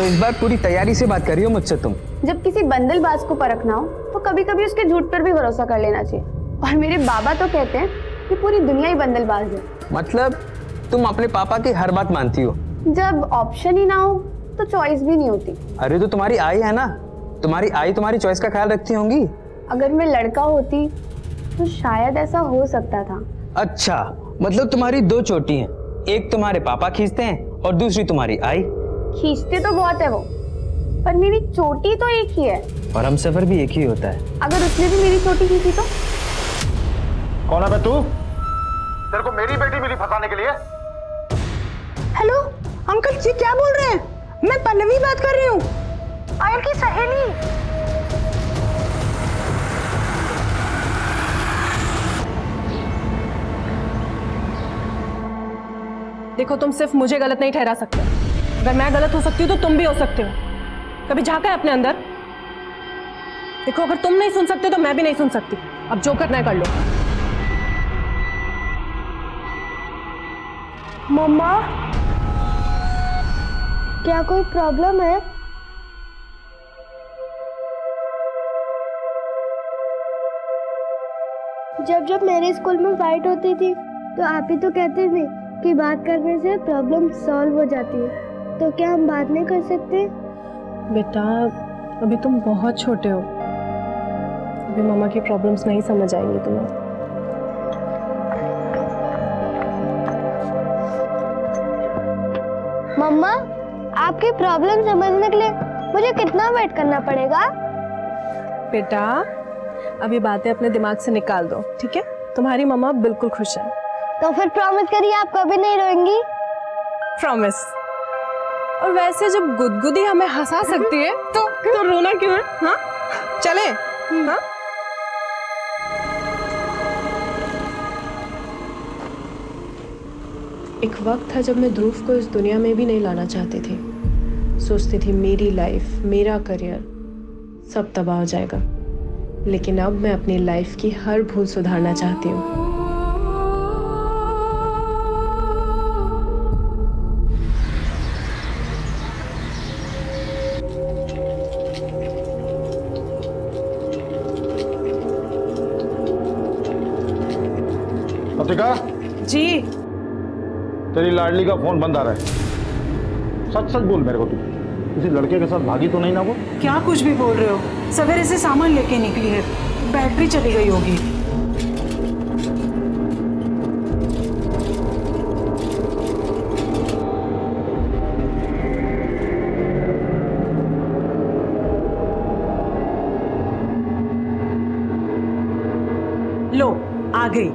इस बार पूरी तैयारी से बात कर रही हो मुझसे तुम? जब किसी बंदलबाज को परखना हो तो कभी कभी उसके झूठ पर भी भरोसा कर लेना चाहिए। और मेरे बाबा तो कहते हैं कि पूरी दुनिया ही बंदलबाज है। मतलब तुम अपने पापा की हर बात मानती हो? जब ऑप्शन ही ना हो तो चॉइस भी नहीं होती। अरे तो तुम्हारी आई है ना, तुम्हारी आई तुम्हारी चॉइस का ख्याल रखती होंगी। अगर मैं लड़का होती तो शायद ऐसा हो सकता था। अच्छा, मतलब तुम्हारी दो चोटी हैं, एक तुम्हारे पापा खींचते हैं और दूसरी तुम्हारी आई। खींचते तो बहुत है वो, पर मेरी चोटी तो एक ही है। और हम सफर भी एक ही होता है। अगर उसने भी मेरी चोटी खींची तो? कौन है बे तू? तेरे को मेरी बेटी मिली फंसाने के लिए? हेलो अंकल जी, क्या बोल रहे हैं? मैं पल्लवी बात कर रही हूँ, आयल की सहेली। देखो, तुम सिर्फ मुझे गलत नहीं ठहरा सकते। अगर मैं गलत हो सकती हूँ तो तुम भी हो सकते हो। कभी झांका है अपने अंदर? देखो, अगर तुम नहीं सुन सकते तो मैं भी नहीं सुन सकती। अब जो करना है कर लो। मम्मा, क्या कोई प्रॉब्लम है? जब जब मेरे स्कूल में फाइट होती थी तो आप ही तो कहते थे कि बात करने से प्रॉब्लम सॉल्व हो जाती है, तो क्या हम बात नहीं कर सकते? बेटा, अभी तुम बहुत छोटे हो, अभी मामा की प्रॉब्लम्स नहीं समझ आएंगी तुम्हें। मम्मा, आपकी प्रॉब्लम समझने के लिए मुझे कितना वेट करना पड़ेगा? बेटा, अभी बातें अपने दिमाग से निकाल दो, ठीक है? तुम्हारी मम्मा बिल्कुल खुश है। तो फिर प्रॉमिस करिए आप कभी नहीं रोएंगी। प्रॉमिस। और वैसे जब गुदगुदी हमें हंसा सकती है तो रोना क्यों है? हाँ, चले? हाँ? एक वक्त था जब मैं ध्रुव को इस दुनिया में भी नहीं लाना चाहती थी। सोचती थी मेरी लाइफ, मेरा करियर सब तबाह हो जाएगा। लेकिन अब मैं अपनी लाइफ की हर भूल सुधारना चाहती हूँ। अतिका जी। तेरी लाडली का फोन बंद आ रहा है। सच सच बोल मेरे को, तू किसी लड़के के साथ भागी तो नहीं ना? वो क्या कुछ भी बोल रहे हो? सवेरे से सामान लेके निकली है, बैटरी चली गई होगी। लो आ गई।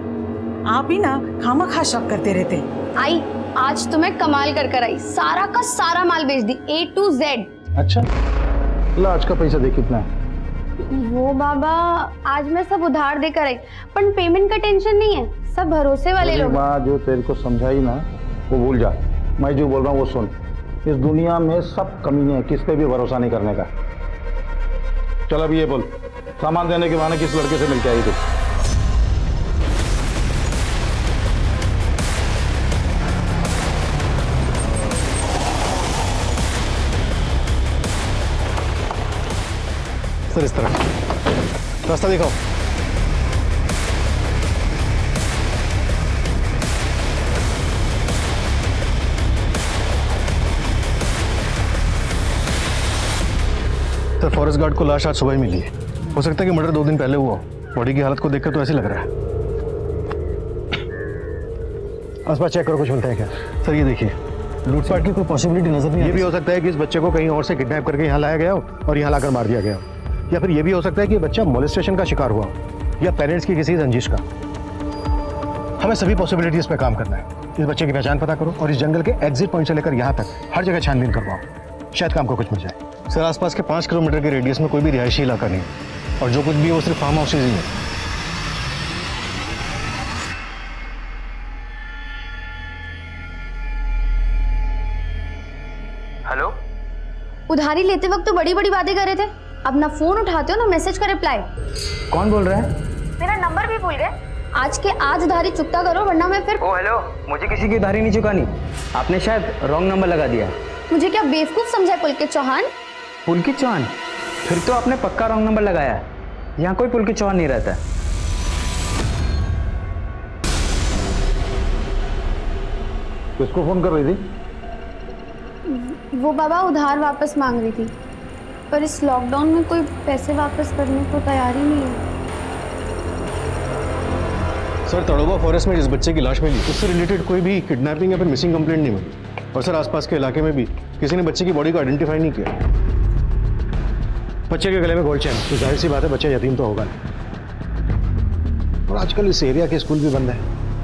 आप ही ना खामखा शक करते रहते। आई, आज तो मैं कमाल कर आई। सारा का सारा माल बेच दी, A to Z। अच्छा, ला आज का पैसा दे कितना है? वो बाबा, आज मैं सब उधार देकर आई, पर पेमेंट का टेंशन नहीं है, सब भरोसे वाले लोग। माँ जो तेरे को समझाई ना वो भूल जा। मैं जो बोल रहा हूँ वो सुन। इस दुनिया में सब कमीने हैं, किस पे भी भरोसा नहीं करने का। चल अब ये बोल, सामान देने के बहाने किस लड़के से मिलके आई थी? सर इस तरह रास्ता दिखाओ। सर फॉरेस्ट गार्ड को लाश आज सुबह ही मिली है। हो सकता है कि मर्डर 2 दिन पहले हुआ। बॉडी की हालत को देखकर तो ऐसे लग रहा है। आसपास चेक करो, कुछ मिलता है क्या? सर ये देखिए, लूटपाट की कोई पॉसिबिलिटी नजर नहीं। ये भी हो सकता है कि इस बच्चे को कहीं और से किडनैप करके यहाँ लाया गया हो और यहाँ लाकर मार दिया गया हो, या फिर ये भी हो सकता है कि बच्चा मोलेस्टेशन का शिकार हुआ हो या पेरेंट्स की किसी रंजिश का। हमें सभी पॉसिबिलिटीज पे काम करना है। इस बच्चे की पहचान पता करो और इस जंगल के एग्जिट पॉइंट से लेकर यहाँ तक हर जगह छानबीन करवाओ। शायद काम को कुछ मिल जाए। सर आसपास के 5 किलोमीटर के रेडियस में कोई भी रिहायशी इलाका नहीं और जो कुछ भी है वो सिर्फ फार्म हाउसेज ही है। हेलो, उधारी लेते वक्त तो बड़ी बड़ी बातें कर रहे थे, अब ना फोन उठाते हो ना मैसेज का रिप्लाई। कौन बोल रहा है? मेरा नंबर भी भूल गए। आज के आज उधारी चुकता करो, वरना मैं फिर। ओ हेलो, मुझे किसी की उधारी नहीं चुकानी। आपने शायद रॉन्ग नंबर लगा दिया। मुझे क्या बेवकूफ समझा है पुलकित चौहान? पुलकित चौहान? फिर तो आपने पक्का रॉन्ग नंबर लगाया है। यहाँ कोई पुलकित चौहान नहीं रहता है। किसको फोन कर रही थी? वो बाबा उधार वापस मांग रही थी, पर इस लॉकडाउन में कोई पैसे वापस करने को तैयार ही नहीं है। सर तड़ोबा फॉरेस्ट में जिस बच्चे की लाश मिली उससे रिलेटेड कोई भी किडनैपिंग या फिर मिसिंग कंप्लेंट नहीं मिली। और सर आसपास के इलाके में भी किसी ने बच्चे की बॉडी को आइडेंटिफाई नहीं किया। बच्चे के गले में गोल्ड चेन, तो जाहिर सी बात है बच्चा यतीम तो होगा नहीं। और आजकल इस एरिया के स्कूल भी बंद है,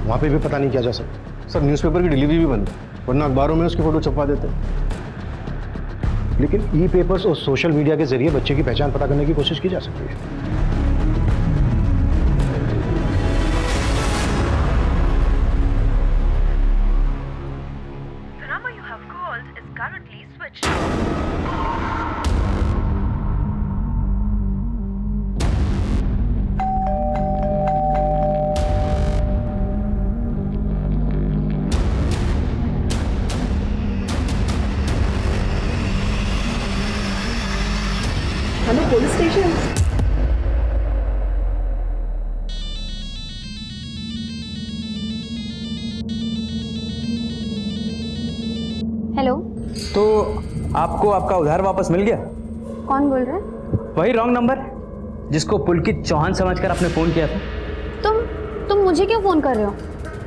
वहाँ पे भी पता नहीं किया जा सकता। सर न्यूज़पेपर की डिलीवरी भी बंद है, वरना अखबारों में उसकी फोटो छपवा देते। लेकिन ई पेपर्स और सोशल मीडिया के जरिए बच्चे की पहचान पता करने की कोशिश की जा सकती है। Hello police station. हेलो, तो आपको आपका उधार वापस मिल गया? कौन बोल रहा है? वही रॉन्ग नंबर जिसको पुलकित चौहान समझकर आपने फोन किया था। तुम मुझे क्यों फोन कर रहे हो?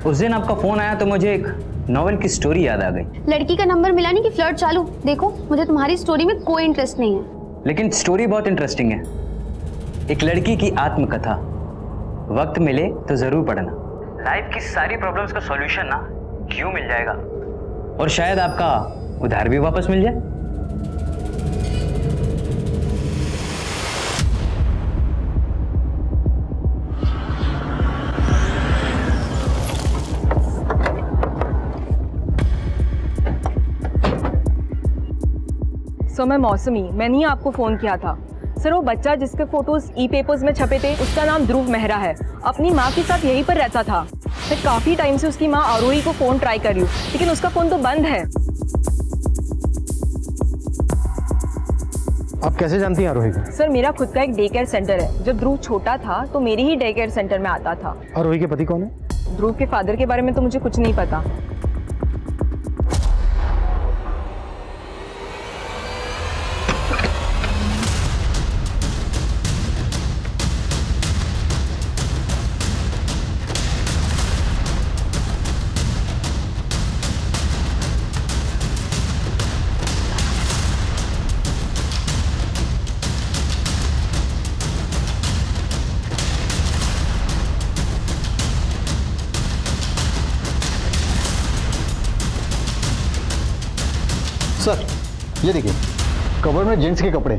उस दिन आपका फोन आया तो मुझे एक नॉवेल की स्टोरी याद आ गई। लड़की का नंबर मिला नहीं कि फ्लर्ट चालू? देखो, मुझे तुम्हारी स्टोरी में कोई इंटरेस्ट नहीं है। लेकिन स्टोरी बहुत इंटरेस्टिंग है। एक लड़की की आत्मकथा। वक्त मिले तो जरूर पढ़ना। लाइफ की सारी प्रॉब्लम्स का सॉल्यूशन ना क्यों मिल जाएगा, और शायद आपका उधार भी वापस मिल जाए। सो मैं मौसमी, मैंने ही आपको फ़ोन किया था। सर वो बच्चा जिसके फोटोज ई पेपर्स में छपे थे उसका नाम ध्रुव मेहरा है। अपनी माँ के साथ यहीं पर रहता था। मैं काफ़ी टाइम से उसकी माँ आरोही को फ़ोन ट्राई कर रही हूँ, लेकिन उसका फ़ोन तो बंद है। आप कैसे जानती हैं आरोही को? सर मेरा खुद का एक डे केयर सेंटर है। जब ध्रुव छोटा था तो मेरे ही डे केयर सेंटर में आता था। आरोही के पति कौन है? ध्रुव के फादर के बारे में तो मुझे कुछ नहीं पता। सर ये देखिए, कवर में जेंट्स के कपड़े।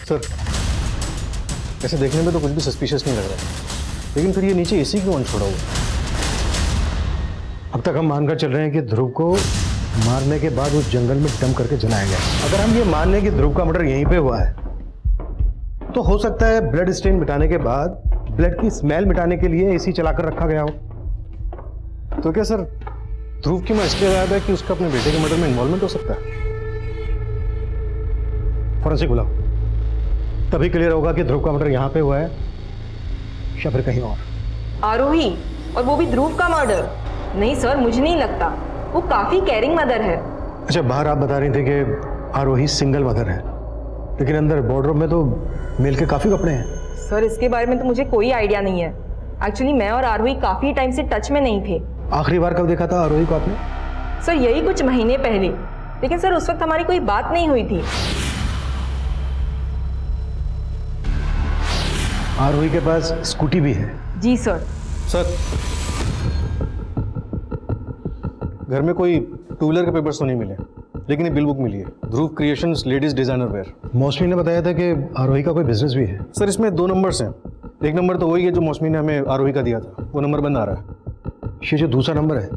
सर ऐसे देखने में तो कुछ भी सस्पिशियस नहीं लग रहा है, लेकिन फिर ये नीचे एसी क्यों छोड़ा हुआ? अब तक हम मानकर चल रहे हैं कि ध्रुव को मारने के बाद उस जंगल में डंप करके जलाया गया। अगर हम ये मान लें कि ध्रुव का मर्डर यहीं पे हुआ है, तो हो सकता है ब्लड स्टेन मिटाने के बाद ब्लड की स्मेल मिटाने के लिए एसी चलाकर रखा गया हो। तो क्या सर ध्रुव की मां इसलिए गायब है कि उसका अपने बेटे के मर्डर में इन्वॉल्वमेंट हो सकता है? फॉरेंसिक बुलाओ, तभी क्लियर होगा कि ध्रुव का मर्डर यहाँ पे हुआ है या फिर कहीं और। आरोही, और वो भी ध्रुव का मर्डर? नहीं सर, मुझे नहीं लगता। वो काफ़ी केयरिंग मदर है। अच्छा, बाहर आप बता रही थी कि आरोही सिंगल मदर है, लेकिन अंदर वार्डरोब में तो मेल के काफ़ी कपड़े हैं। सर इसके बारे में तो मुझे कोई आइडिया नहीं है। एक्चुअली मैं और आरोही काफ़ी टाइम से टच में नहीं थे। आखिरी बार कब देखा था आरोही को आपने? सर यही कुछ महीने पहले, लेकिन सर उस वक्त हमारी कोई बात नहीं हुई थी। आरोही के पास स्कूटी भी है? जी सर। सर घर में कोई टू व्हीलर के पेपर्स तो नहीं मिले, लेकिन ये बिल बुक मिली है, ध्रुव क्रिएशंस लेडीज डिजाइनर वेयर। मौसमी ने बताया था कि आरोही का कोई बिजनेस भी है। सर इसमें 2 नंबर्स हैं। एक नंबर तो वही है जो मौसमी ने हमें आरोही का दिया था, वो नंबर बंद आ रहा है। ये जो दूसरा नंबर है,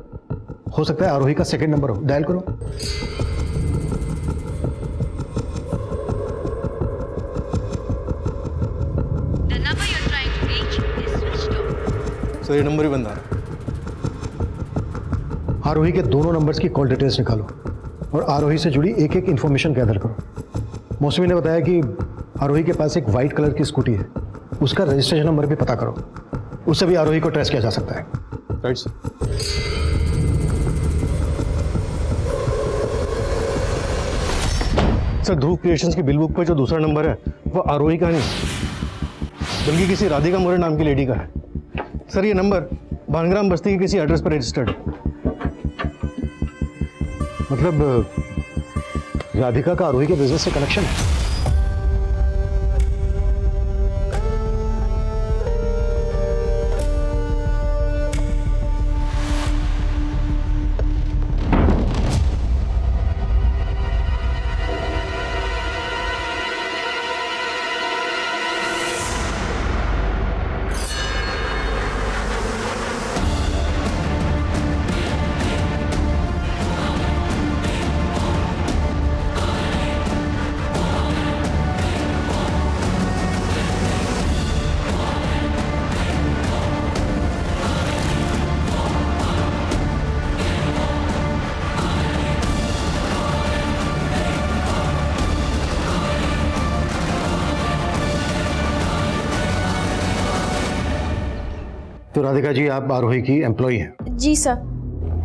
हो सकता है आरोही का सेकंड नंबर हो। डायल करो। सर ये नंबर ही बंद आ रहा है। आरोही के दोनों नंबर्स की कॉल डिटेल्स निकालो और आरोही से जुड़ी एक एक इन्फॉर्मेशन गैदर करो। मौसमी ने बताया कि आरोही के पास एक वाइट कलर की स्कूटी है, उसका रजिस्ट्रेशन नंबर भी पता करो, उससे भी आरोही को ट्रेस किया जा सकता है। Right sir. सर ध्रुव क्रिएशंस की बिल बुक पर जो दूसरा नंबर है वो आरोही का नहीं, बल्कि किसी राधिका मोरे नाम की लेडी का है। सर ये नंबर भानग्राम बस्ती के किसी एड्रेस पर रजिस्टर्ड है। मतलब राधिका का आरोही के बिजनेस से कनेक्शन है। तो राधिका जी आप आरोही की एम्प्लॉई हैं। जी सर।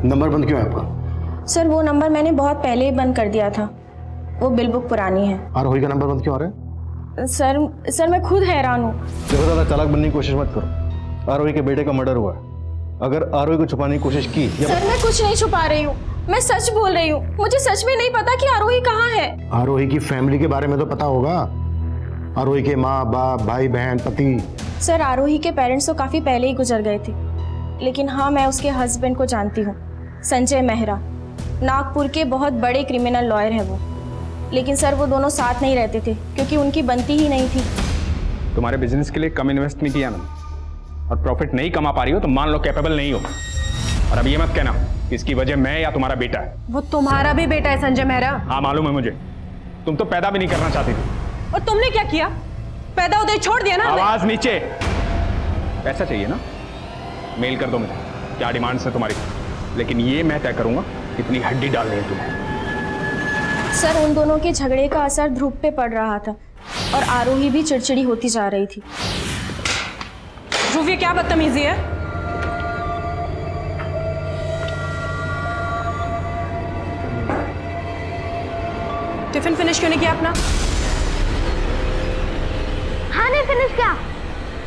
नंबर बंद क्यों है आपका? सर वो नंबर मैंने बहुत पहले ही बंद कर दिया था, वो बिल बुक पुरानी है। आरोही का नंबर बंद क्यों आ रहा है? सर मैं खुद हैरान हूँ। देखो ज़्यादा चालाक बनने की कोशिश मत करो। आरोही के बेटे का मर्डर हुआ है, अगर आरोही को छुपाने की कोशिश की सर मैं कुछ नहीं छुपा रही हूँ, मैं सच बोल रही हूँ। मुझे सच में नहीं पता कि आरोही कहाँ है। आरोही की फैमिली के बारे में तो पता होगा, आरोही के माँ बाप भाई बहन पति। सर आरोही के पेरेंट्स तो काफ़ी पहले ही गुजर गए थे, लेकिन हाँ मैं उसके हस्बैंड को जानती हूँ, संजय मेहरा। नागपुर के बहुत बड़े क्रिमिनल लॉयर है वो। लेकिन सर वो दोनों साथ नहीं रहते थे क्योंकि उनकी बनती ही नहीं थी। तुम्हारे बिजनेस के लिए कम इन्वेस्ट नहीं किया मैंने और प्रॉफिट नहीं कमा पा रही हो तो मान लो कैपेबल नहीं हो। और अब ये मत कहना कि इसकी वजह मैं या तुम्हारा बेटा है। वो तुम्हारा भी बेटा है संजय मेहरा। हाँ मालूम है मुझे, तुम तो पैदा भी नहीं करना चाहती थी। और तुमने क्या किया? पैदा होते ही छोड़ दिया ना हमें। आवाज नीचे। पैसा चाहिए ना, मेल कर दो मुझे, क्या डिमांड्स है तुम्हारी, लेकिन ये मैं तय करूंगा कितनी हड्डी डालनी है तुम्हें। सर उन दोनों के झगड़े का असर ध्रुव पे पड़ रहा था और आरोही भी चिड़चिड़ी होती जा रही थी। ध्रुव ये क्या बदतमीजी है? टिफिन फिनिश क्यों नहीं किया अपना? हाँ नहीं फिनिश किया।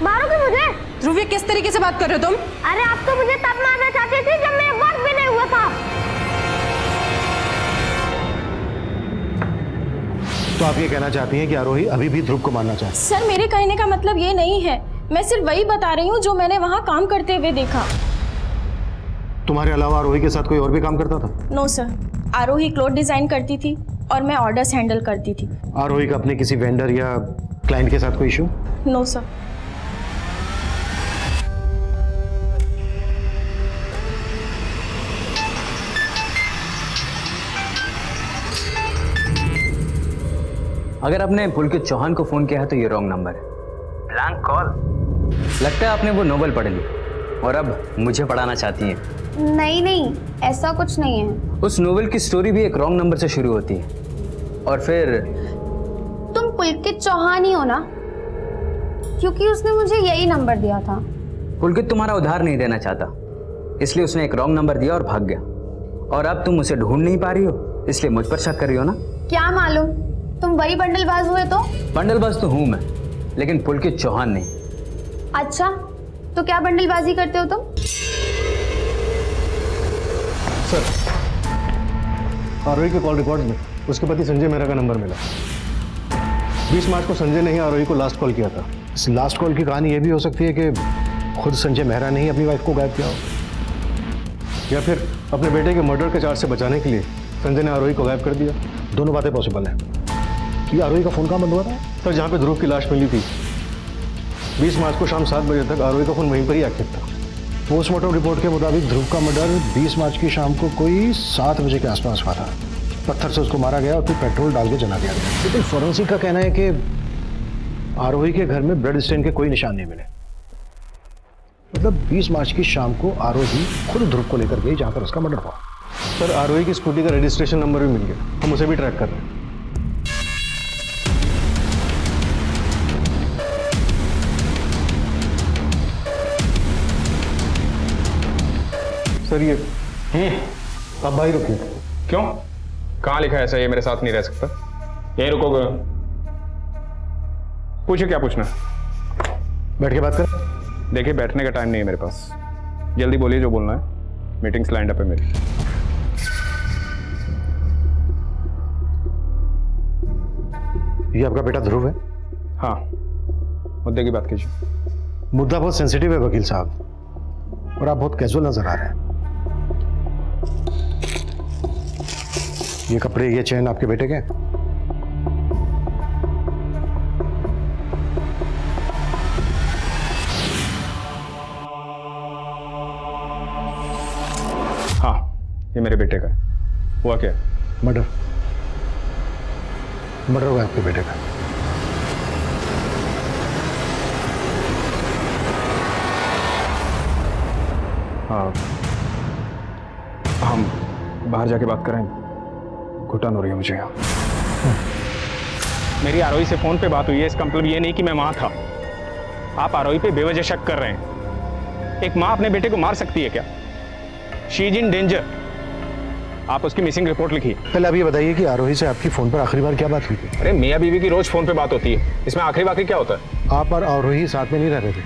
मारोगे मुझे? ध्रुव ये किस तरीके से बात कर रहे हो तुम? अरे आप तो मुझे तब मारना चाहते थे जब मैं वक्त भी नहीं हुआ था। तो आप ये कहना चाहती हैं कि आरोही अभी भी ध्रुव को मारना चाहती है? सर मेरे कहने का मतलब ये नहीं है, मैं सिर्फ वही बता रही हूँ जो मैंने वहाँ काम करते हुए देखा। तुम्हारे अलावा आरोही के साथ कोई और भी काम करता था? नो सर, आरोही क्लोथ डिजाइन करती थी और मैं ऑर्डर्स हैंडल करती थी। आरोही का अपने किसी वेंडर या क्लाइंट के साथ कोई इशू? No sir. अगर आपने पुलकित चौहान को फोन किया है तो ये रॉन्ग नंबर है। Blank call. लगता है आपने वो नोवेल पढ़ ली और अब मुझे पढ़ाना चाहती हैं। नहीं नहीं, ऐसा कुछ नहीं है। उस नोवेल की स्टोरी भी एक रॉन्ग नंबर से शुरू होती है और फिर तुम पुलकित चौहान ही हो ना? क्योंकि उसने मुझे यही नंबर दिया था। पुलकित तुम्हारा उधार नहीं देना चाहता, इसलिए उसने एक रॉन्ग नंबर दिया और भाग गया। और अब तुम उसे ढूंढ नहीं पा रही हो, इसलिए मुझ पर शक कर रही हो ना? क्या मालूम, तुम वही बंडलबाज हुए तो? बंडलबाज तो हूं मैं, लेकिन पुलकित चौहान नहीं। अच्छा, तो क्या बंडलबाजी करते हो तुम? सर आरोही के कॉल रिकॉर्ड में उसके पति संजय मेहरा का नंबर मिला। 20 मार्च को संजय ने ही आरोही को लास्ट कॉल किया था। इस लास्ट कॉल की कहानी ये भी हो सकती है कि खुद संजय मेहरा ने ही अपनी वाइफ को गायब किया हो, या फिर अपने बेटे के मर्डर के चार्ज से बचाने के लिए संजय ने आरोही को गायब कर दिया। दोनों बातें पॉसिबल हैं। कि आरोही का फोन कहाँ बंद हुआ था? सर जहाँ पे ध्रुव की लाश मिली थी 20 मार्च को शाम 7 बजे तक आरोही का फोन वहीं पर ही एक्टिव था। पोस्टमार्टम रिपोर्ट के मुताबिक ध्रुव का मर्डर 20 मार्च की शाम को कोई 7 बजे के आसपास हुआ था। पत्थर से उसको मारा गया और फिर पेट्रोल डाल के जला दिया गया। लेकिन फॉरेंसिक का कहना है कि आरोही के घर में ब्लड स्टेन के कोई निशान नहीं मिले। मतलब 20 मार्च की शाम को आरोही खुद ध्रुव को लेकर गई जहां पर उसका मर्डर हुआ। सर आरोही की स्कूटी का रजिस्ट्रेशन नंबर भी मिल गया, हम उसे भी ट्रैक कर रहे हैं। सर ये अब भाई रुकिए। क्यों? कहाँ लिखा है ऐसा ये मेरे साथ नहीं रह सकता? यहीं रुकोगे? पूछो क्या पूछना। बैठ के बात कर। देखिए बैठने का टाइम नहीं है मेरे पास, जल्दी बोलिए जो बोलना है, मीटिंग्स लाइंड अप है मेरी। ये आपका बेटा ध्रुव है? हाँ, मुद्दे की बात कीजिए। मुद्दा बहुत सेंसिटिव है वकील साहब, और आप बहुत कैजुअल नजर आ रहे हैं। ये कपड़े, ये चेन आपके बेटे के? हाँ, ये मेरे बेटे का है। हुआ क्या? मर्डर हुआ आपके बेटे का। हाँ, हम बाहर जाके बात करें, घुटन हो रही है मुझे यहाँ। मेरी आरोही से फोन पे बात हुई है, इसका मतलब ये नहीं कि मैं वहां था। आप आरोही पे बेवजह शक कर रहे हैं। एक माँ अपने बेटे को मार सकती है क्या? She is in danger. आप उसकी मिसिंग रिपोर्ट लिखिए। पहले आप ये बताइए कि आरोही से आपकी फोन पर आखिरी बार क्या बात हुई थी? अरे मियाँ बीवी की रोज फोन पे बात होती है, इसमें आखिरी बाखिरी क्या होता है? आप और आरोही साथ में नहीं रह रहे थे।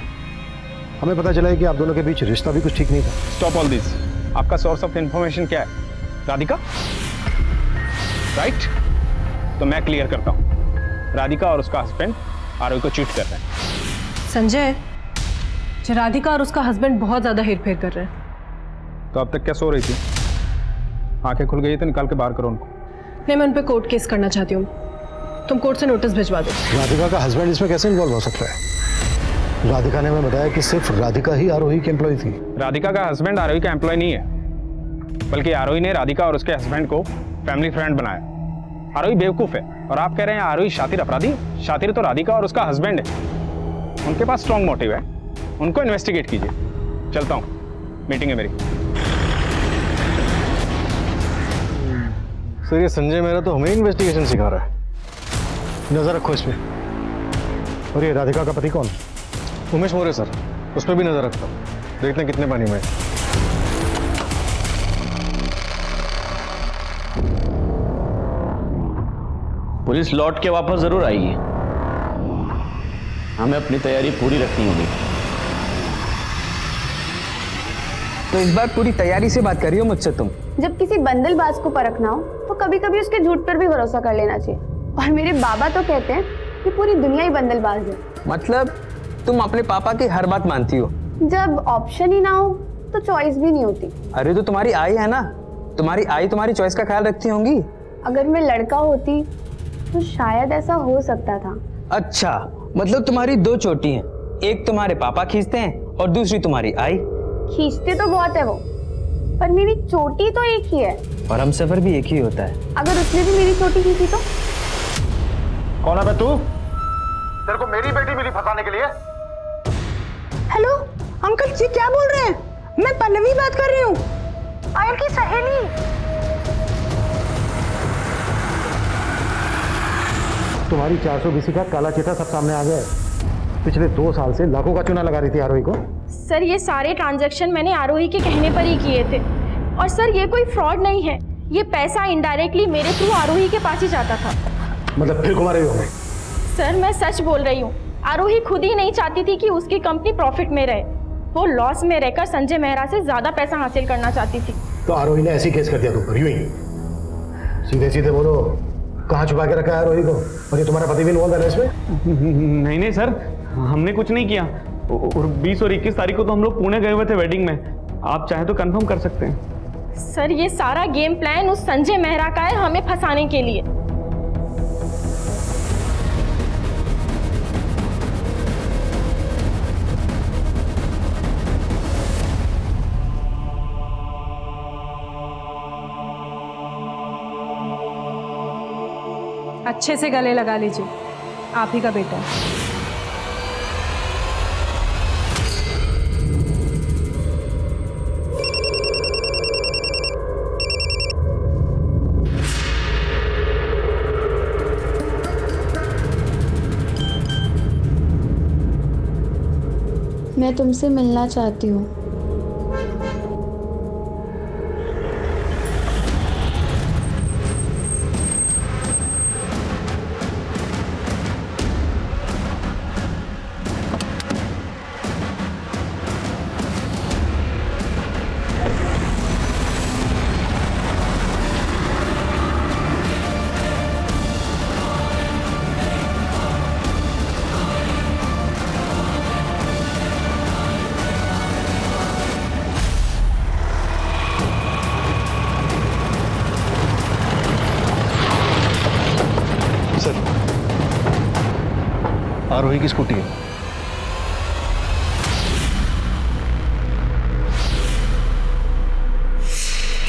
हमें पता चला है कि आप दोनों के बीच रिश्ता भी कुछ ठीक नहीं था। Stop all this. आपका सोर्स ऑफ इंफॉर्मेशन क्या है? राधिका? राइट? तो मैं क्लियर करता हूँ, राधिका और उसका हस्बैंड आरोही को चीट कर रहे हैं। संजय, राधिका और उसका हस्बैंड बहुत ज्यादा हेरफेर कर रहे हैं। तो अब तक क्या सो रही थी? आंखें खुल गई तो निकाल के बाहर करो उनको। मैं उन पे कोर्ट केस करना चाहती हूँ, तुम कोर्ट से नोटिस भिजवा दो। राधिका का हस्बैंड इसमें कैसे इन्वॉल्व हो सकता है? राधिका ने हमें बताया कि सिर्फ राधिका ही आरोही की एम्प्लॉय थी। राधिका का हस्बैंड आरोही का एम्प्लॉय नहीं है, बल्कि आरोही ने राधिका और उसके हस्बैंड को फैमिली फ्रेंड बनाया। आरोही बेवकूफ है और आप कह रहे हैं आरोही शातिर अपराधी? शातिर तो राधिका और उसका हस्बैंड है। उनके पास स्ट्रॉन्ग मोटिव है, उनको इन्वेस्टिगेट कीजिए। चलता हूँ, मीटिंग है मेरी। सर ये संजय मेहरा तो हमें इन्वेस्टिगेशन सिखा रहा है। नजर रखो इस पे। और ये राधिका का पति कौन? उमेश मौर्य सर, उस पर भी नजर रखता हूँ, देखते हैं कितने पानी में है। पुलिस लौट के वापस जरूर आएगी, हमें अपनी तैयारी पूरी रखनी होगी। तो इस बार पूरी तैयारी से बात कर रही हो मुझसे तुम? जब किसी बंदलबाज को परखना हो तो कभी कभी उसके झूठ पर भी भरोसा कर लेना चाहिए। और मेरे बाबा तो कहते हैं कि पूरी दुनिया ही बंदलबाज है। मतलब तुम अपने पापा की हर बात मानती हो? जब ऑप्शन ही ना हो तो चॉइस भी नहीं होती। अरे तो तुम्हारी आई है ना, तुम्हारी आई तुम्हारी चॉइस का ख्याल रखती होंगी। अगर मैं लड़का होती तो शायद ऐसा हो सकता था। अच्छा, मतलब तुम्हारी दो चोटी हैं, एक तुम्हारे पापा खींचते हैं और दूसरी तुम्हारी आई। खींचते तो बहुत है वो, पर मेरी चोटी तो एक ही है। और हम सफर भी एक ही होता है। अगर उसने भी मेरी चोटी खींची तो? कौन है बे तू? तेरे को मेरी बेटी मिली फंसाने के लिए? हेलो अंकल जी, क्या बोल रहे हैं? मैं पल्लवी बात कर रही हूँ, आयल की सहेली। तुम्हारी 420 का काला चिट्ठा सब सामने आ गया है। पिछले 2 साल से लाखों का चूना लगा रही थी आरोही को। सर ये सारे ट्रांजैक्शन मैंने आरोही के कहने पर ही किए थे। और सर ये कोई फ्रॉड नहीं है, ये पैसा इनडायरेक्टली मेरे थ्रू आरोही के पास ही जाता था। मतलब फिर घुमा रही हो? सर मैं सच बोल रही हूँ, आरोही खुद ही नहीं चाहती थी कि उसकी कंपनी प्रॉफिट में रहे। वो लॉस में रहकर संजय मेहरा से ज्यादा पैसा हासिल करना चाहती थी। तो आरोही ने ऐसी केस कर दिया तुम पर? यूं ही सीधे सीधे बोलो, कहाँ छुपा के रखा है आरोही को? और ये तुम्हारा पति भी इन्वॉल्व है इसमें? नहीं सर, हमने कुछ नहीं किया। और 20 और 21 तारीख को तो हम लोग पुणे गए हुए थे वेडिंग में। आप चाहे तो कंफर्म कर सकते हैं। सर ये सारा गेम प्लान उस संजय मेहरा का है, हमें फंसाने के लिए। अच्छे से गले लगा लीजिए, आप ही का बेटा है। मैं तुमसे मिलना चाहती हूँ। आरोही की स्कूटी है।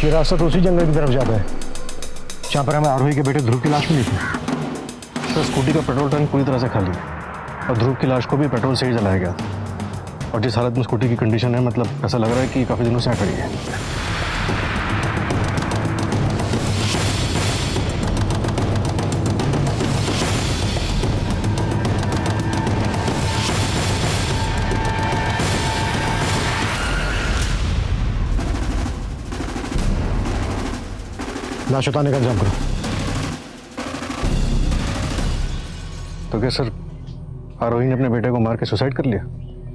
ये रास्ता तो उसी जंगल की तरफ जाता है जहां पर हमें आरोही के बेटे ध्रुव की लाश मिली थी। सर, स्कूटी का पेट्रोल टैंक पूरी तरह से खाली है और ध्रुव की लाश को भी पेट्रोल से ही जलाया गया। और जिस हालत में स्कूटी की कंडीशन है, मतलब ऐसा लग रहा है कि काफी दिनों से यहाँ खड़ी है। लाश उतारने का इंतजाम करो। तो क्या सर, आरोही ने अपने बेटे को मार के सुसाइड कर लिया?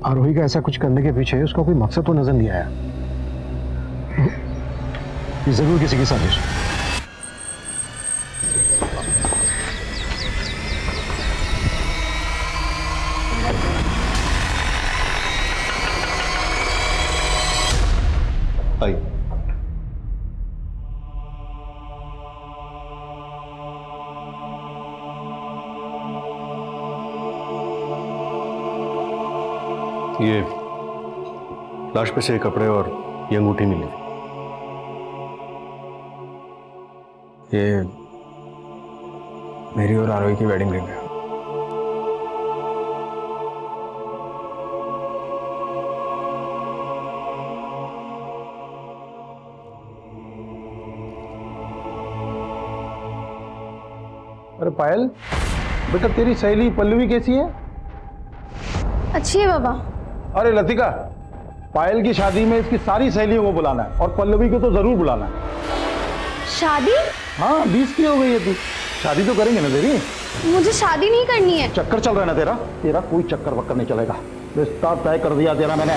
आरोही का ऐसा कुछ करने के पीछे उसका कोई मकसद तो नजर नहीं आया। ये जरूर किसी की साजिश। आइए। ये लाश पे से कपड़े और ये अंगूठी मिली। ये मेरी और आरोही की वेडिंग रिंग है। अरे पायल, बेटा तेरी सहेली पल्लवी कैसी है? अच्छी है बाबा। अरे लतिका, पायल की शादी में इसकी सारी सहेलियों को बुलाना है और पल्लवी को तो जरूर बुलाना है। शादी? हाँ, 20 की हो गई है तू। शादी तो करेंगे ना तेरी? मुझे शादी नहीं करनी है। चक्कर चल रहा है ना तेरा कोई चक्कर वक्कर नहीं चलेगा। रिश्ता तय कर दिया तेरा मैंने।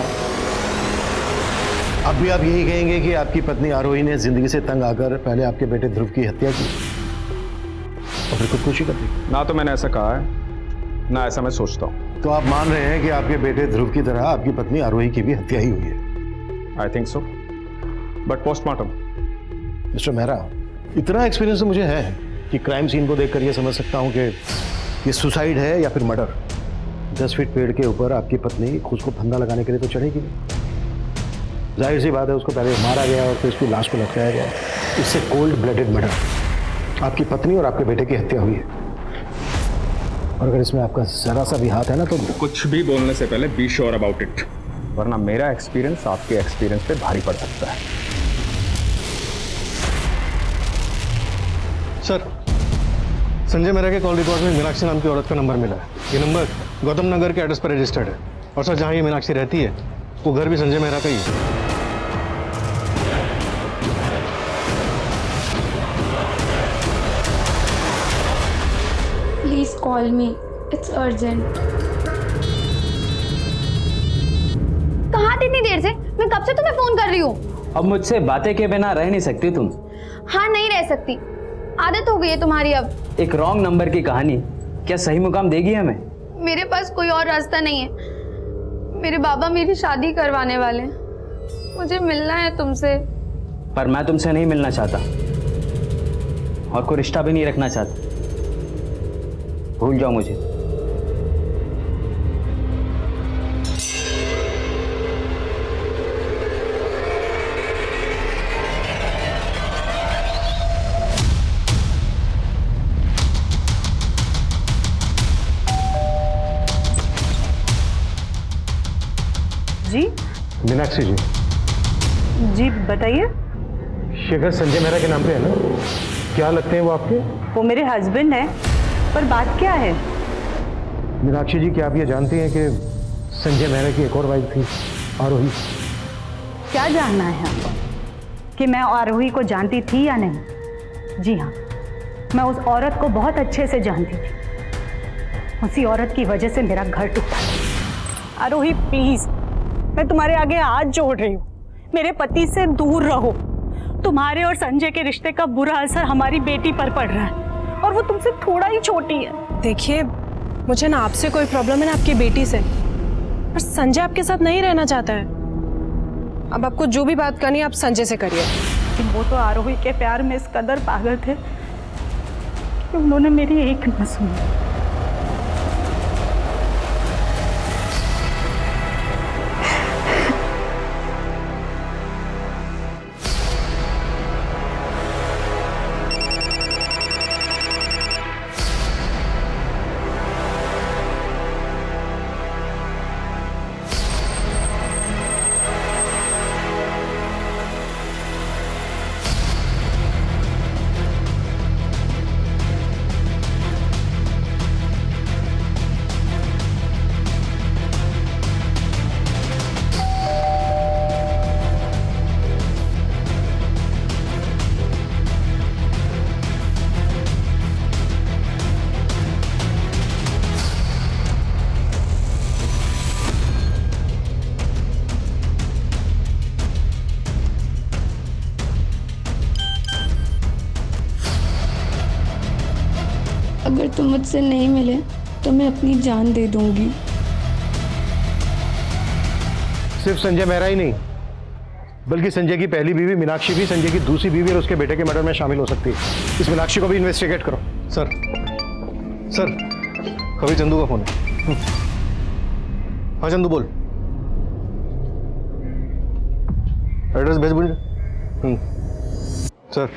अब भी आप यही कहेंगे कि आपकी पत्नी आरोही ने जिंदगी से तंग आकर पहले आपके बेटे ध्रुव की हत्या की और फिर खुदकुशी कर दी? ना तो मैंने ऐसा कहा है, ना ऐसा मैं सोचता हूँ। तो आप मान रहे हैं कि आपके बेटे ध्रुव की तरह आपकी पत्नी आरोही की भी हत्या ही हुई है? I think so, but postmortem. Mister Mehra, इतना एक्सपीरियंस तो मुझे है कि क्राइम सीन को देखकर यह समझ सकता हूं कि ये सुसाइड है या फिर मर्डर। 10 फीट पेड़ के ऊपर आपकी पत्नी खुद को फंदा लगाने के लिए तो चढ़ेगी नहीं। जाहिर सी बात है, उसको पहले मारा गया और फिर उसकी लाश को लटकाया गया। इससे कोल्ड ब्लडेड मर्डर। आपकी पत्नी और आपके बेटे की हत्या हुई है और अगर इसमें आपका जरा सा भी हाथ है ना, तो कुछ भी बोलने से पहले बी श्योर अबाउट इट, वरना मेरा एक्सपीरियंस आपके एक्सपीरियंस पे भारी पड़ सकता है। सर, संजय मेहरा के कॉल रिकॉर्ड में मीनाक्षी नाम की औरत का नंबर मिला है। ये नंबर गौतम नगर के एड्रेस पर रजिस्टर्ड है और सर, जहां ये मीनाक्षी रहती है वो घर भी संजय मेहरा का ही है। Please call me, it's urgent. कहाँ थे इतनी देर से? मैं कब से तुम्हें फोन कर रही हूँ। अब मुझसे बातें के बिना रह नहीं सकती तुम। हाँ, नहीं रह सकती, आदत हो गई है तुम्हारी अब। एक रॉन्ग नंबर की कहानी क्या सही मुकाम देगी हमें? मेरे पास कोई और रास्ता नहीं है। मेरे बाबा मेरी शादी करवाने वाले हैं। मुझे मिलना है तुमसे। पर मैं तुमसे नहीं मिलना चाहता और कोई रिश्ता भी नहीं रखना चाहता। भूल जाओ मुझे। जी मीनाक्षी जी। जी बताइए। शेखर संजय मेहरा के नाम पे है ना? क्या लगते हैं वो आपके? वो मेरे हस्बैंड हैं, पर बात क्या है? मीनाक्षी जी, क्या आप ये जानती हैं कि संजय मेहरा की एक और वाइफ थी, आरोही। क्या जानना है आपको कि मैं आरोही को जानती थी या नहीं? जी हाँ, मैं उस औरत को बहुत अच्छे से जानती थी। उसी औरत की वजह से मेरा घर टूटा। आरोही प्लीज, मैं तुम्हारे आगे हाथ जोड़ रही हूँ, मेरे पति से दूर रहो। तुम्हारे और संजय के रिश्ते का बुरा असर हमारी बेटी पर पड़ रहा है और वो तुमसे थोड़ा ही छोटी है। देखिए, मुझे ना आपसे कोई प्रॉब्लम है ना आपकी बेटी से, पर संजय आपके साथ नहीं रहना चाहता है। अब आपको जो भी बात करनी है आप संजय से करिए। लेकिन वो तो आरोही के प्यार में इस कदर पागल थे कि उन्होंने मेरी एक न सुनी। अगर तुम मुझसे नहीं मिले तो मैं अपनी जान दे दूंगी। सिर्फ संजय मेहरा ही नहीं, बल्कि संजय की पहली बीवी मीनाक्षी भी संजय की दूसरी बीवी और उसके बेटे के मर्डर में शामिल हो सकती है। इस मीनाक्षी को भी इन्वेस्टिगेट करो। सर कभी चंदू का फोन है। हाँ चंदू बोल। एड्रेस भेज बोल। सर,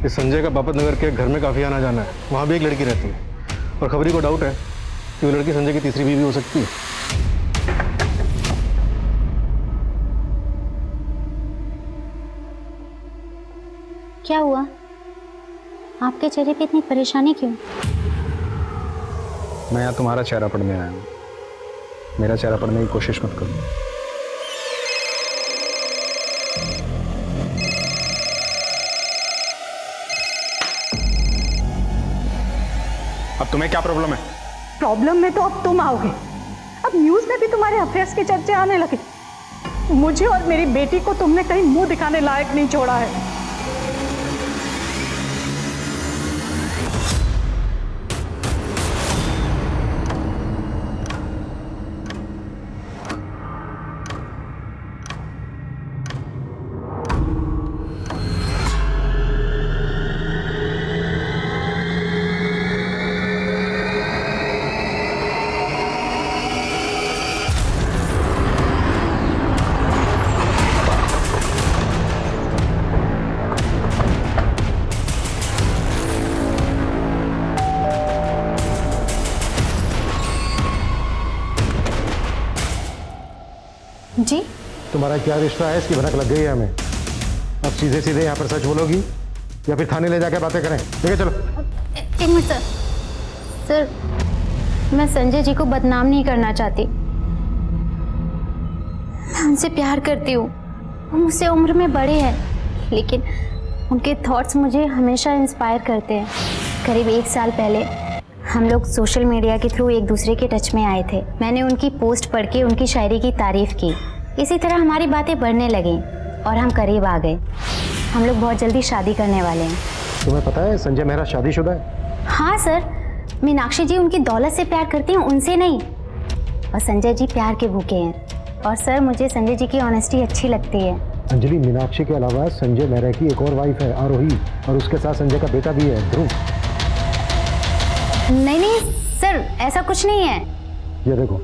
इस संजय का बापत नगर के घर में काफ़ी आना जाना है, वहाँ भी एक लड़की रहती है और खबरी को डाउट है कि वो लड़की संजय की तीसरी बीवी हो सकती है। क्या हुआ? आपके चेहरे पे इतनी परेशानी क्यों? मैं यहाँ तुम्हारा चेहरा पढ़ने आया हूँ, मेरा चेहरा पढ़ने की कोशिश मत करो। अब तुम्हें क्या प्रॉब्लम है? प्रॉब्लम में तो अब तुम आओगे। अब न्यूज़ में भी तुम्हारे अफेयर्स की चर्चा आने लगी। मुझे और मेरी बेटी को तुमने कहीं मुंह दिखाने लायक नहीं छोड़ा है। जी? तुम्हारा क्या रिश्ता है इसकी भनक लग गई है हमें। अब सीधे सीधे यहाँ पर सच बोलोगी या फिर थाने ले जाकर बातें करें? ठीक है चलो। एक मिनट सर। सर, मैं संजय जी को बदनाम नहीं करना चाहती। मैं उनसे प्यार करती हूँ, वो मुझसे उम्र में बड़े हैं, लेकिन उनके थॉट्स मुझे हमेशा इंस्पायर करते हैं। करीब 1 साल पहले हम लोग सोशल मीडिया के थ्रू एक दूसरे के टच में आए थे। मैंने उनकी पोस्ट पढ़ के उनकी शायरी की तारीफ की। इसी तरह हमारी बातें बढ़ने लगीं और हम करीब आ गए। हम लोग बहुत जल्दी शादी करने वाले हैं। तुम्हें पता है संजय मेहरा शादीशुदा है? हाँ सर, मीनाक्षी जी उनकी दौलत से प्यार करती हैं, उनसे नहीं। और संजय जी प्यार के भूखे हैं। और सर, मुझे संजय जी की ऑनेस्टी अच्छी लगती है। अंजलि, मीनाक्षी के अलावा संजय मेहरा की एक और वाइफ है, आरोही, और उसके साथ संजय का बेटा भी है, ध्रुव। नहीं सर, ऐसा कुछ नहीं है। ये देखो,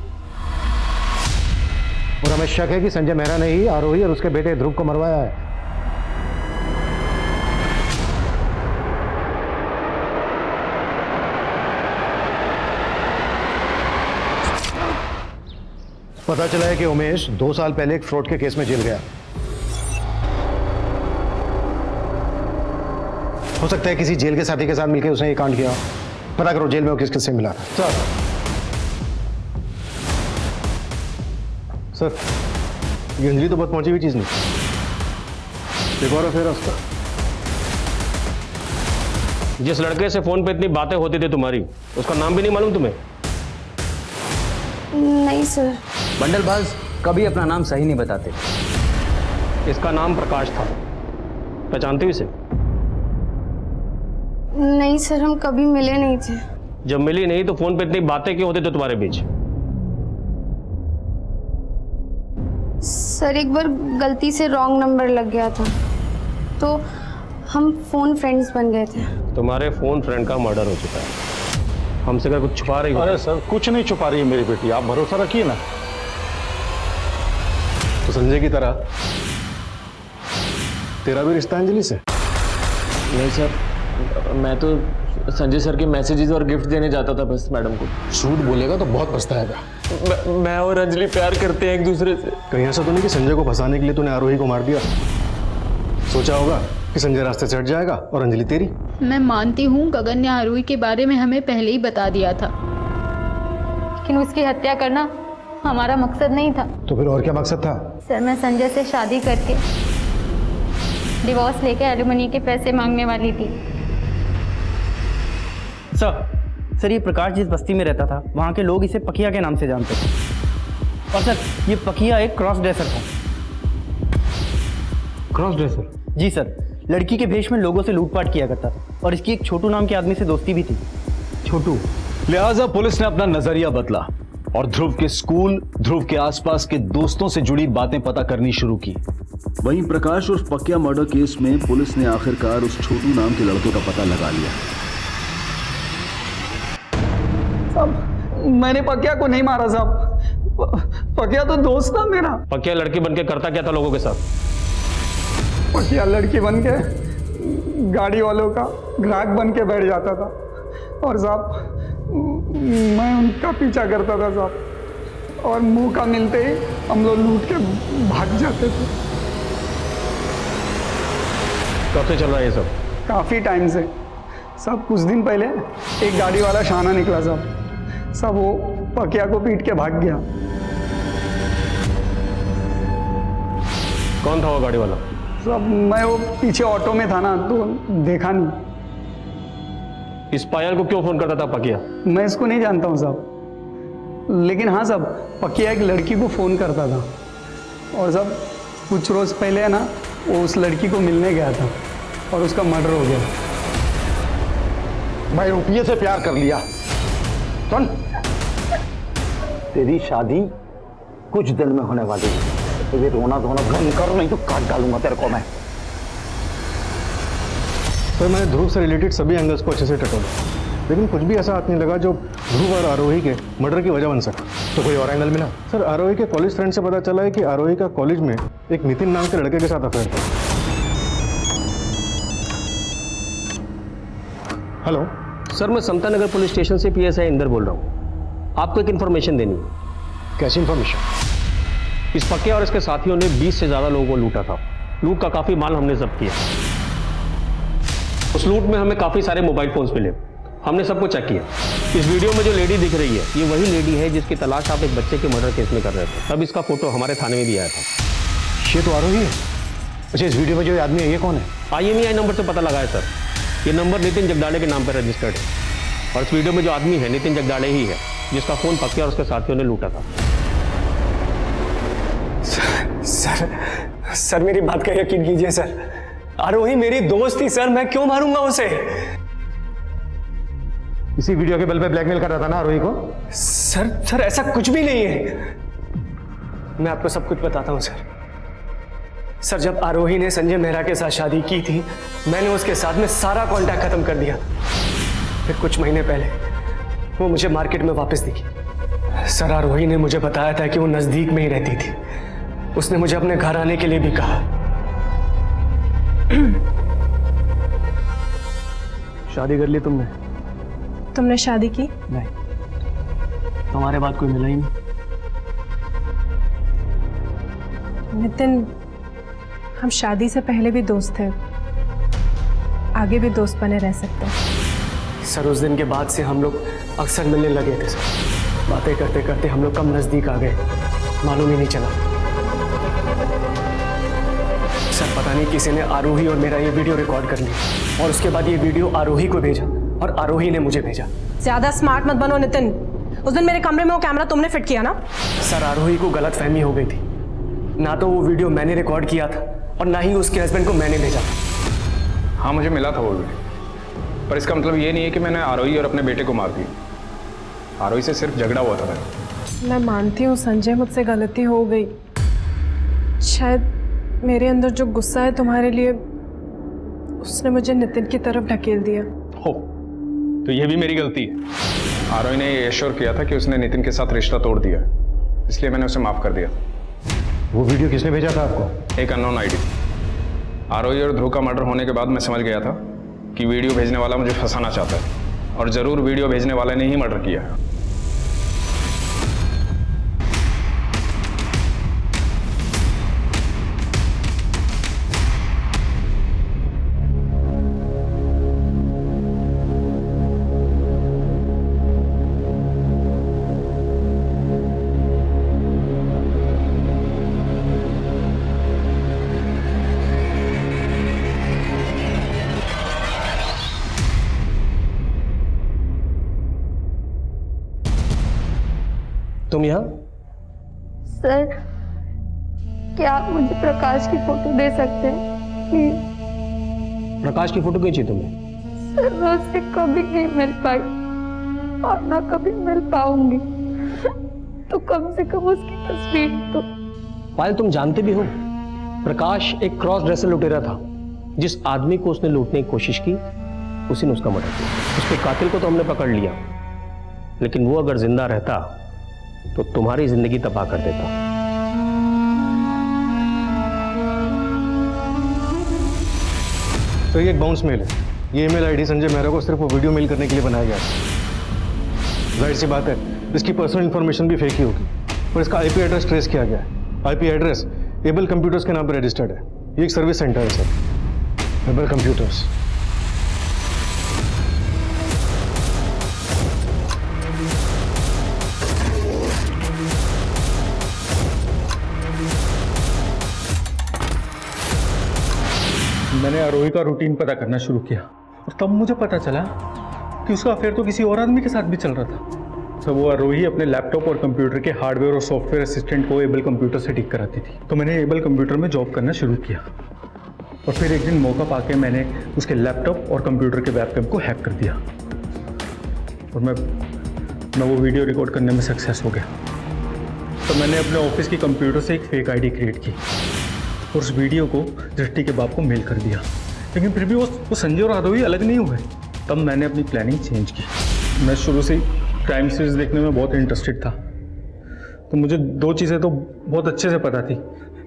और हमें शक है कि संजय मेहरा ने ही आरोही और उसके बेटे ध्रुव को मरवाया है। पता चला है कि उमेश 2 साल पहले एक फ्रॉड के केस में जेल गया। हो सकता है किसी जेल के साथी के साथ मिलकर उसने ये कांड किया। पता करो जेल में वो किस किस से मिला था। सर ये अंजलि तो बहुत पहुंची हुई चीज नहीं, एक और अफेयर है उसका। जिस लड़के से फोन पे इतनी बातें होती थी तुम्हारी, उसका नाम भी नहीं मालूम तुम्हें? नहीं सर। बंडलबाज कभी अपना नाम सही नहीं बताते। इसका नाम प्रकाश था, पहचानती हो इसे? नहीं सर, हम कभी मिले नहीं थे। जब मिली नहीं तो फोन पे इतनी बातें क्यों होती थी तुम्हारे बीच? सर एक बार गलती से रॉन्ग नंबर लग गया था, तो हम फोन फ्रेंड्स बन गए थे। तुम्हारे फोन फ्रेंड का मर्डर हो चुका है, हमसे क्या कुछ छुपा रही हो? अरे सर कुछ नहीं छुपा रही है मेरी बेटी, आप भरोसा रखिए ना। तो संजय की तरह तेरा भी रिश्ता अंजलि से? नहीं सर, मैं तो संजय सर के मैसेजेस और गिफ्ट देने जाता था बस मैडम को। झूठ बोलेगा तो बहुत पछताएगा। मैं और अंजलि प्यार करते हैं एक दूसरे से। कहीं ऐसा तो नहीं कि संजय को फंसाने के लिए तूने आरोही को मार दिया? सोचा होगा कि संजय रास्ते से हट जाएगा और अंजलि तेरी। मैं मानती हूँ गगन ने आरोही के बारे में हमें पहले ही बता दिया था, लेकिन उसकी हत्या करना हमारा मकसद नहीं था। तो फिर और क्या मकसद था? सर मैं संजय से शादी करके डिवोर्स लेके एलिमनी के पैसे मांगने वाली थी। सर ये प्रकाश जिस बस्ती में रहता था वहाँ के लोग इसे पकिया के नाम से जानते थे। और सर ये पकिया एक क्रॉस ड्रेसर था। Cross dresser? जी सर, लड़की के भेष में लोगों से लूटपाट किया करता था और इसकी एक छोटू नाम के आदमी से दोस्ती भी थी। छोटू? लिहाजा पुलिस ने अपना नजरिया बदला और ध्रुव के स्कूल, ध्रुव के आसपास के दोस्तों से जुड़ी बातें पता करनी शुरू की। वहीं प्रकाश उर्फ पकिया मर्डर केस में पुलिस ने आखिरकार उस छोटू नाम के लड़के का पता लगा लिया। साहब मैंने पकिया को नहीं मारा साहब, पकिया तो दोस्त था मेरा। पकिया लड़की बनके करता क्या था लोगों के साथ? पकिया लड़की बन के गाड़ी वालों का ग्राहक बन के बैठ जाता था और साहब मैं उनका पीछा करता था साहब, और मौका मिलते ही हम लोग लूट के भाग जाते थे। कब से चल रहा है ये सब? काफ़ी टाइम से सब। कुछ दिन पहले एक गाड़ी वाला शाना निकला सब वो पकिया को पीट के भाग गया। कौन था वो गाड़ी वाला? सब मैं वो पीछे ऑटो में था ना, तो देखा नहीं। इस पायल को क्यों फोन करता था पकिया? मैं इसको नहीं जानता हूँ साहब, लेकिन हाँ साहब पकिया एक लड़की को फ़ोन करता था और सब कुछ रोज़ पहले है ना वो उस लड़की को मिलने गया था और उसका मर्डर हो गया। मैं रुपये से प्यार कर लिया। सुन, तेरी शादी कुछ दिन में होने वाली है, तो ये रोना धोना बंद कर, नहीं तो काट डालूंगा तेरे को मैं। सर मैंने ध्रुव से रिलेटेड सभी एंगल्स को अच्छे से टटोला, लेकिन कुछ भी ऐसा हाथ नहीं लगा जो ध्रुव और आरोही के मर्डर की वजह बन सका। तो कोई और एंगल मिला? सर आरोही के कॉलेज फ्रेंड से पता चला है कि आरोही का कॉलेज में एक नितिन नाम के लड़के के साथ अफेयर था। हेलो सर, मैं समता नगर पुलिस स्टेशन से PSI इंदर बोल रहा हूँ। आपको एक इन्फॉर्मेशन देनी है। कैसी इन्फॉर्मेशन? इस पकिया और इसके साथियों ने 20 से ज़्यादा लोगों को लूटा था। लूट का काफ़ी माल हमने जब्त किया। उस लूट में हमें काफ़ी सारे मोबाइल फोन्स मिले, हमने सबको चेक किया। इस वीडियो में जो लेडी दिख रही है ये वही लेडी है जिसकी तलाश आप एक बच्चे के मर्डर केस में कर रहे थे। तब इसका फोटो हमारे थाने में भी आया था। ये तो आरोही है। अच्छा इस वीडियो में जो आदमी है ये कौन है? IMEI नंबर से पता लगा है सर। ये नंबर नितिन जगदाले के नाम पर रजिस्टर्ड है और इस वीडियो में जो आदमी है नितिन जगदाले ही है जिसका फोन पकिया और उसके साथियों ने लूटा था। सर मेरी बात का यकीन कीजिए सर, आरोही मेरी दोस्त थी सर, मैं क्यों मारूंगा उसे? इसी वीडियो के बल पे ब्लैकमेल कर रहा था ना आरोही को? सर ऐसा कुछ भी नहीं है। मैं आपको सब कुछ बताता हूँ सर, जब आरोही ने संजय मेहरा के साथ शादी की थी मैंने उसके साथ में सारा कांटेक्ट खत्म कर दिया। फिर कुछ महीने पहले वो मुझे मार्केट में वापस दिखी। सर आरोही ने मुझे बताया था कि वो नजदीक में ही रहती थी। उसने मुझे अपने घर आने के लिए भी कहा। शादी कर ली तुमने? तुमने शादी की? नहीं, तुम्हारे बाद कोई मिला ही नहीं। नितिन हम शादी से पहले भी दोस्त थे, आगे भी दोस्त बने रह सकते हैं। सर उस दिन के बाद से हम लोग अक्सर मिलने लगे थे सर। बातें करते करते हम लोग कम नजदीक आ गए। मालूम ही नहीं चला। सर पता नहीं किसी ने आरोही और मेरा ये वीडियो रिकॉर्ड कर लिया और उसके बाद ये वीडियो आरोही को भेजा और आरोही ने मुझे भेजा। ज्यादा स्मार्ट मत बनो नितिन। उस दिन मेरे कमरे में वो कैमरा तुमने फिट किया ना? सर आरोही को गलतफहमी हो गई थी, ना तो वो वीडियो मैंने रिकॉर्ड किया था और ना ही उसके हस्बैंड को मैंने भेजा था। हाँ मुझे मिला था वो वीडियो, पर इसका मतलब ये नहीं है कि मैंने आरोही और अपने बेटे को मार दिया। आरोही से सिर्फ झगड़ा हुआ था मेरा। मैं मानती हूँ संजय, मुझसे गलती हो गई। शायद मेरे अंदर जो गुस्सा है तुम्हारे लिए, उसने मुझे नितिन की तरफ ढकेल दिया। हो तो ये भी मेरी गलती है। आरोही ने ये एश्योर किया था कि उसने नितिन के साथ रिश्ता तोड़ दिया, इसलिए मैंने उसे माफ कर दिया। वो वीडियो किसने भेजा था आपको? एक अननोन आईडी। आरोही और ध्रुव का मर्डर होने के बाद मैं समझ गया था कि वीडियो भेजने वाला मुझे फंसाना चाहता है, और जरूर वीडियो भेजने वाले ने ही मर्डर किया है। तुम यहाँ? सर क्या आप मुझे प्रकाश की फोटो दे सकते हैं प्लीज? प्रकाश की फोटो खींची तुमने? सर मैं उससे कभी नहीं मिल पाई और ना कभी मिल पाऊंगी, तो कम से कम उसकी तस्वीर तो। पायल तुम जानते भी हो प्रकाश एक क्रॉस ड्रेसर लुटेरा था। जिस आदमी को उसने लूटने की कोशिश की उसी ने उसका मर्डर किया। उसके कातिल को तो हमने पकड़ लिया, लेकिन वो अगर जिंदा रहता तो तुम्हारी जिंदगी तबाह कर देता। तो ये एक बाउंस मेल है। ये ईमेल आईडी संजय मेहरा को सिर्फ वो वीडियो मेल करने के लिए बनाया गया था। जाहिर सी बात है इसकी पर्सनल इंफॉर्मेशन भी फेक ही होगी, और इसका आईपी एड्रेस ट्रेस किया गया है। आईपी एड्रेस एबल कंप्यूटर्स के नाम पर रजिस्टर्ड है। ये एक सर्विस सेंटर है सर, एबल कंप्यूटर्स। मैंने आरोही का रूटीन पता करना शुरू किया और तब मुझे पता चला कि उसका अफेयर तो किसी और आदमी के साथ भी चल रहा था। तो वो आरोही अपने लैपटॉप और कंप्यूटर के हार्डवेयर और सॉफ्टवेयर असिस्टेंट को एबल कंप्यूटर से ठीक कराती थी। तो मैंने एबल कंप्यूटर में जॉब करना शुरू किया और फिर एक दिन मौका पाके मैंने उसके लैपटॉप और कंप्यूटर के वेबकैम को हैक कर दिया और मैं वो वीडियो रिकॉर्ड करने में सक्सेस हो गया। तो मैंने अपने ऑफिस की कंप्यूटर से एक फेक आईडी क्रिएट की और उस वीडियो को दृष्टि के बाप को मेल कर दिया, लेकिन फिर भी वो संजय और आरोही अलग नहीं हुए। तब मैंने अपनी प्लानिंग चेंज की। मैं शुरू से क्राइम सीरीज देखने में बहुत इंटरेस्टेड था, तो मुझे दो चीज़ें तो बहुत अच्छे से पता थी।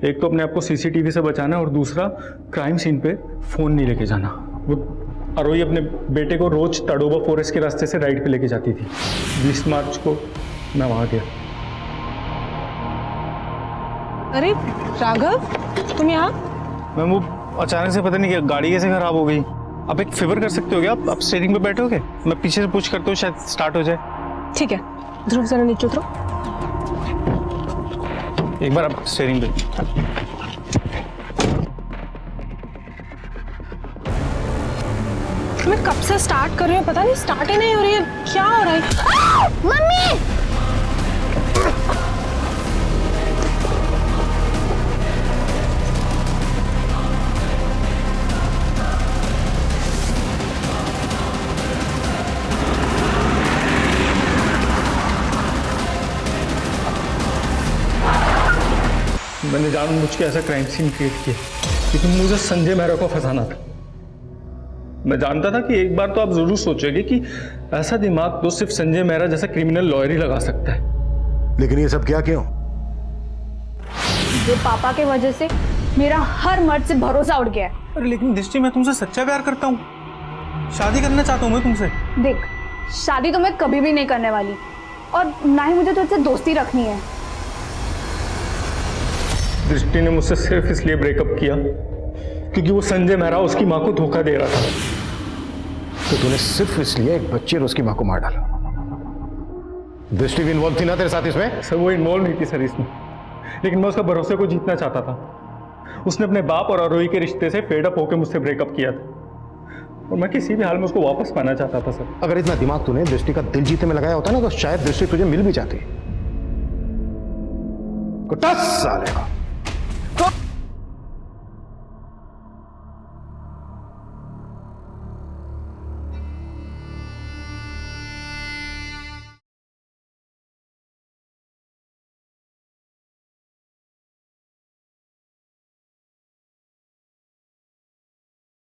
एक तो अपने आप को सीसीटीवी से बचाना और दूसरा क्राइम सीन पे फ़ोन नहीं लेके जाना। वो आरोही अपने बेटे को रोज ताडोबा फॉरेस्ट के रास्ते से राइड पे लेके जाती थी। 20 मार्च को मैं वहाँ गया। अरे राघव तुम यहाँ? मैम वो अचानक से पता नहीं क्या गाड़ी कैसे खराब हो गई। आप एक फेवर कर सकते हो क्या? आप स्टीयरिंग पे बैठोगे? मैं पीछे से पुश करता हूँ, शायद स्टार्ट हो जाए। ठीक है ध्रुव जरा नीचे उतरो। एक बार आप स्टीयरिंग पे। मैं कब से स्टार्ट कर रही हूँ, पता नहीं स्टार्ट ही नहीं हो रही है। क्या हो रहा है? मम्मी मैंने जानबूझ के ऐसा क्राइम सीन क्रिएट किया क्योंकि मुझे संजय मेहरा को फंसाना था। मैं जानता था कि एक बार तो आप जरूर सोचोगे कि ऐसा दिमाग तो सिर्फ संजय मेहरा जैसा क्रिमिनल लॉयर ही लगा सकता है। लेकिन ये सब क्या क्यों? जो पापा के वजह से मेरा हर मर्द से भरोसा उठ गया है। अरे लेकिन दृष्टि, मैं तुमसे सच्चा प्यार करता हूँ, शादी करना चाहता हूँ मैं तुमसे। देख शादी तो मैं कभी भी नहीं करने वाली और ना ही मुझे तुझसे दोस्ती रखनी है। दृष्टि ने मुझसे सिर्फ इसलिए ब्रेकअप किया क्योंकि वो संजय मेहरा उसकी माँ को धोखा दे रहा था। तो तूने सिर्फ इसलिए एक बच्चे और उसकी माँ को मार डाला? दृष्टि भी इन्वॉल्व थी ना तेरे साथ इसमें? सर वो इन्वॉल्व नहीं थी सर इसमें। लेकिन मैं उसका भरोसे को जीतना चाहता था। उसने अपने बाप और आरोही के रिश्ते से फेड अप होकर मुझसे ब्रेकअप किया था और मैं किसी भी हाल में उसको वापस पाना चाहता था सर। अगर इतना दिमाग तूने दृष्टि का दिल जीतने में लगाया होता ना तो शायद दृष्टि तुझे मिल भी जाती। 10 साल का